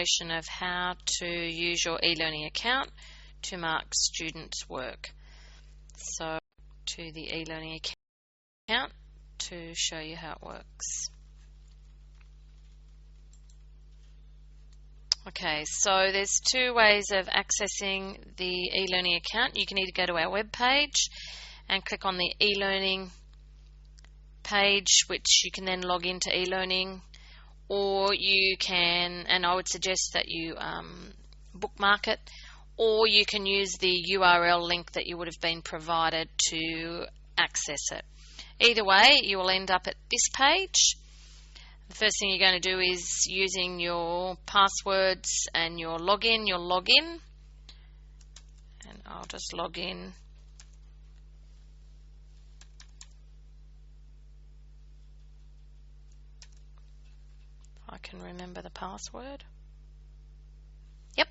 demonstration of how to use your e-learning account to mark students' work. So to the e-learning account to show you how it works. Okay, so there's two ways of accessing the e-learning account. You can either go to our web page and click on the e-learning page, which you can then log into e-learning, or you can, and I would suggest that you bookmark it, or you can use the URL link that you would have been provided to access it. Either way, you will end up at this page. The first thing you're going to do is using your passwords and your login. You'll log in, and I'll just log in. I can remember the password. Yep.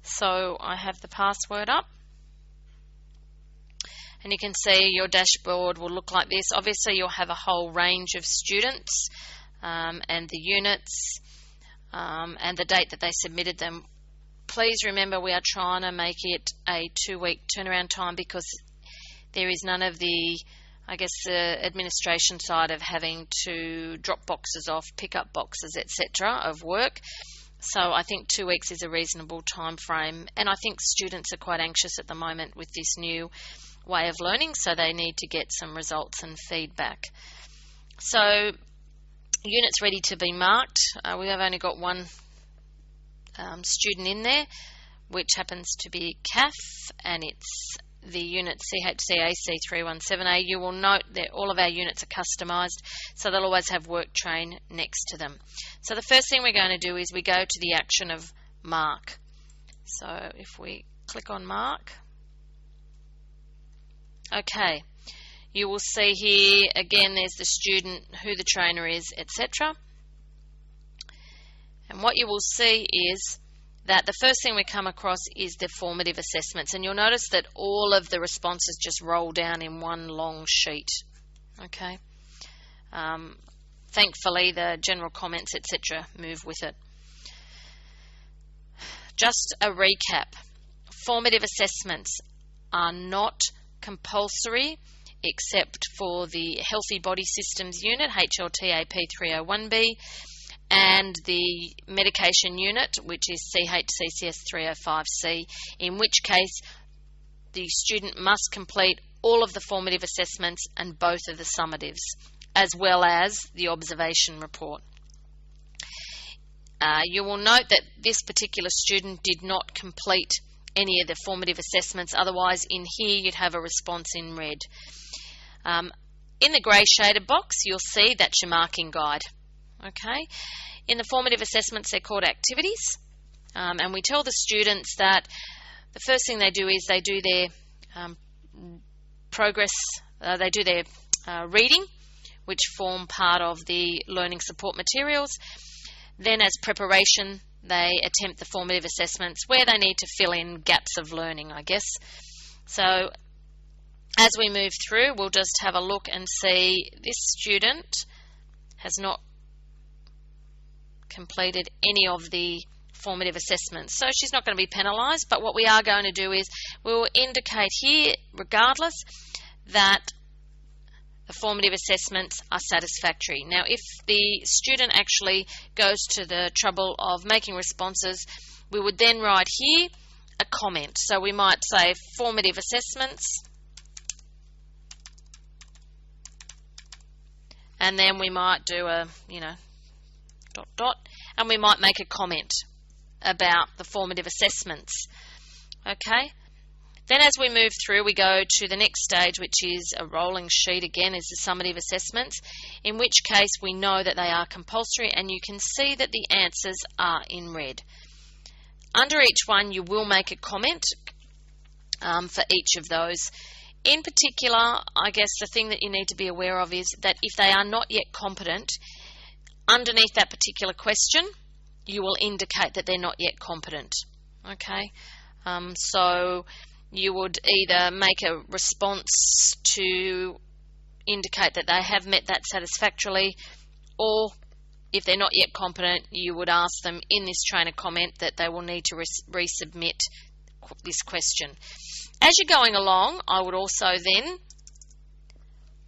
So I have the password up. And you can see your dashboard will look like this. Obviously you'll have a whole range of students and the units and the date that they submitted them. Please remember we are trying to make it a 2-week turnaround time because there is none of the, I guess, the administration side of having to drop boxes off, pick up boxes, etc. of work. So I think 2 weeks is a reasonable time frame, and I think students are quite anxious at the moment with this new way of learning, so they need to get some results and feedback. So units ready to be marked. We have only got one student in there, which happens to be CAF, and it's the unit CHCAC317A. You will note that all of our units are customised, so they'll always have work train next to them. So the first thing we're going to do is we go to the action of mark. So if we click on mark, okay, you will see here again there's the student, who the trainer is, etc. And what you will see is that the first thing we come across is the formative assessments, and you'll notice that all of the responses just roll down in one long sheet. Okay. Thankfully the general comments, etc. move with it. Just a recap. Formative assessments are not compulsory except for the Healthy Body Systems unit, HLTAP 301B, and the medication unit, which is CHCCS 305C, in which case the student must complete all of the formative assessments and both of the summatives, as well as the observation report. You will note that this particular student did not complete any of the formative assessments, otherwise in here you'd have a response in red. In the grey shaded box you'll see that's your marking guide. Okay, in the formative assessments they're called activities, and we tell the students that the first thing they do is they do their progress, they do their reading, which form part of the learning support materials. Then as preparation they attempt the formative assessments where they need to fill in gaps of learning, I guess. So as we move through we'll just have a look and see this student has not completed any of the formative assessments, so she's not going to be penalised, but what we are going to do is we will indicate here regardless that the formative assessments are satisfactory. Now if the student actually goes to the trouble of making responses, we would then write here a comment. So we might say formative assessments, and then we might do a dot dot, and we might make a comment about the formative assessments. Okay, then as we move through we go to the next stage, which is a rolling sheet. Again is the summative assessments, in which case we know that they are compulsory, and you can see that the answers are in red. Under each one you will make a comment for each of those. In particular, I guess the thing that you need to be aware of is that if they are not yet competent, underneath that particular question you will indicate that they're not yet competent. Okay, so you would either make a response to indicate that they have met that satisfactorily, or if they're not yet competent, you would ask them in this trainer comment that they will need to resubmit this question. As you're going along, I would also then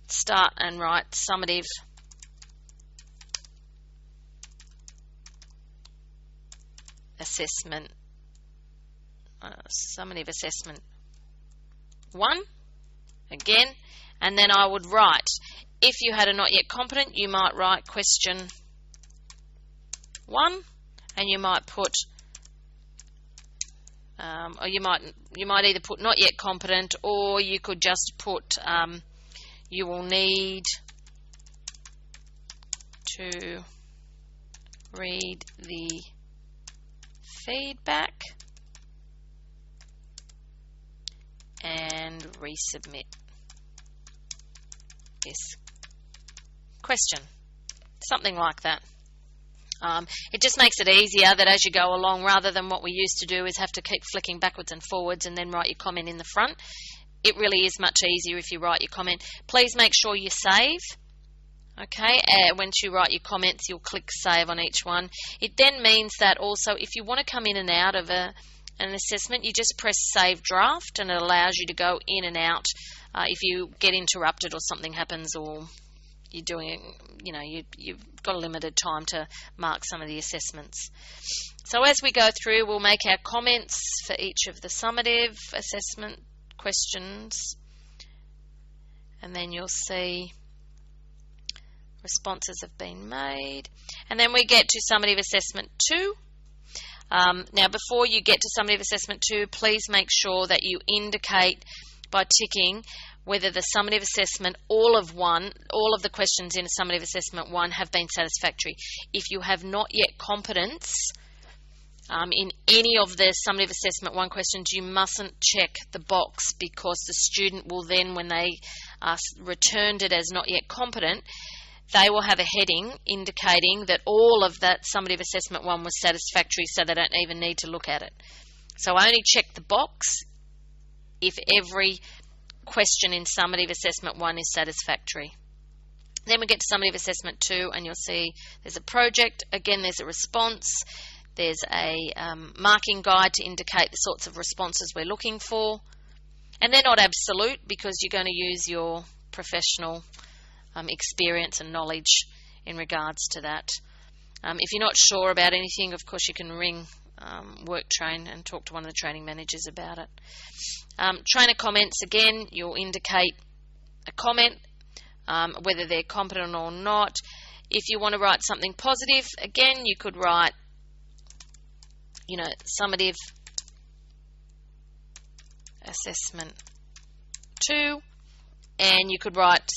start and write summative assessment, summative assessment 1 again, and then I would write, if you had a not yet competent, you might write question 1, and you might put or you might either put not yet competent, or you could just put you will need to read the feedback and resubmit this question. Something like that. It just makes it easier that as you go along, rather than what we used to do is have to keep flicking backwards and forwards and then write your comment in the front. It really is much easier if you write your comment. Please make sure you save. Okay, once you write your comments, you'll click save on each one. It then means that also if you want to come in and out of an assessment, you just press save draft, and it allows you to go in and out if you get interrupted or something happens, or you're doing, you've got a limited time to mark some of the assessments. So as we go through, we'll make our comments for each of the summative assessment questions, and then you'll see responses have been made, and then we get to summative assessment 2. Now before you get to summative assessment 2, please make sure that you indicate by ticking whether the summative assessment, all of the questions in a summative assessment 1 have been satisfactory. If you have not yet competence in any of the summative assessment 1 questions, you mustn't check the box, because the student will then, when they are returned it as not yet competent, they will have a heading indicating that all of that summative assessment 1 was satisfactory, so they don't even need to look at it. So only check the box if every question in summative assessment 1 is satisfactory. Then we get to summative assessment 2, and you'll see there's a project. Again, there's a response. There's a marking guide to indicate the sorts of responses we're looking for. And they're not absolute, because you're going to use your professional experience and knowledge in regards to that. If you're not sure about anything, of course you can ring WorkTrain and talk to one of the training managers about it. Trainer comments, again, you'll indicate a comment, whether they're competent or not. If you want to write something positive, again, you could write, summative assessment 2, and you could write,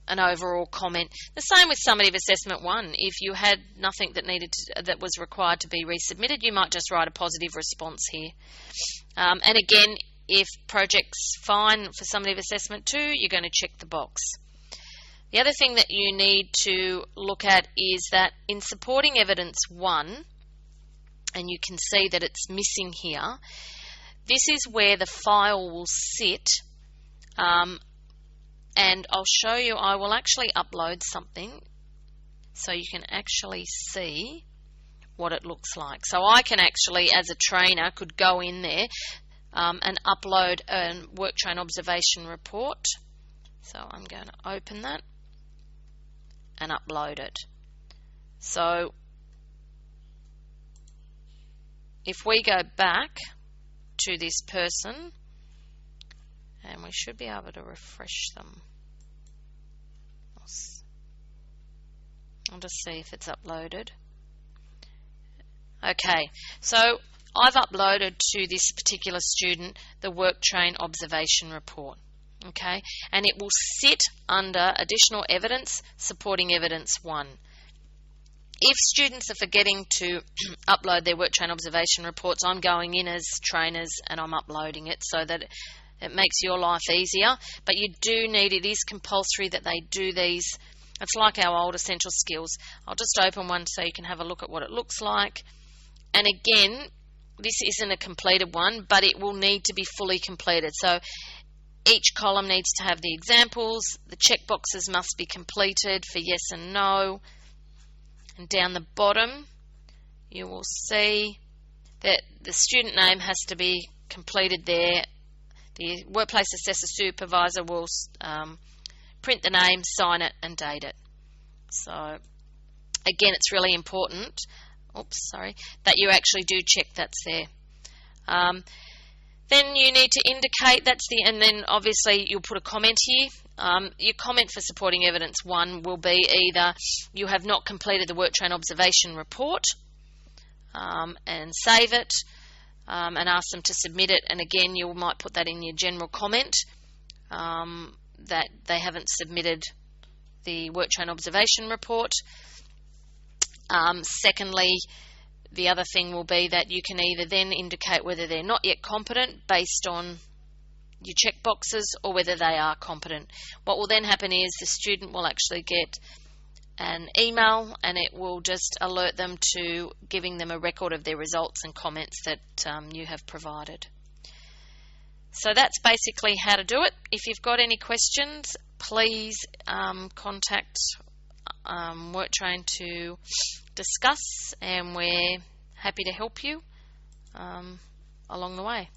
an overall comment. The same with summative assessment 1. If you had nothing that was required to be resubmitted, you might just write a positive response here. And again, if project's fine for summative assessment 2, you're going to check the box. The other thing that you need to look at is that in supporting evidence 1, and you can see that it's missing here, this is where the file will sit. And I'll show you, I will actually upload something so you can actually see what it looks like. So I can actually, as a trainer, could go in there and upload a WorkTrain observation report. So I'm going to open that and upload it. So if we go back to this person, and we should be able to refresh them. I'll just see if it's uploaded. Okay, so I've uploaded to this particular student the WorkTrain observation report. Okay, and it will sit under additional evidence, supporting evidence 1. If students are forgetting to upload their WorkTrain observation reports, I'm going in as trainers and I'm uploading it so that it makes your life easier. But you do need, it is compulsory that they do these. It's like our old essential skills. I'll just open one so you can have a look at what it looks like. And again, this isn't a completed one, but it will need to be fully completed. So each column needs to have the examples. The checkboxes must be completed for yes and no. And down the bottom you will see that the student name has to be completed there. The workplace assessor supervisor will print the name, sign it and date it. So again, it's really important that you actually do check that's there. Then you need to indicate and then obviously you'll put a comment here. Your comment for supporting evidence 1 will be either you have not completed the work train observation report, and save it, and ask them to submit it, and again you might put that in your general comment, that they haven't submitted the work train observation report. Secondly, the other thing will be that you can either then indicate whether they're not yet competent based on your check boxes or whether they are competent. What will then happen is the student will actually get an email and it will just alert them to giving them a record of their results and comments that you have provided. So that's basically how to do it. If you've got any questions, please contact WorkTrain to discuss, and we're happy to help you along the way.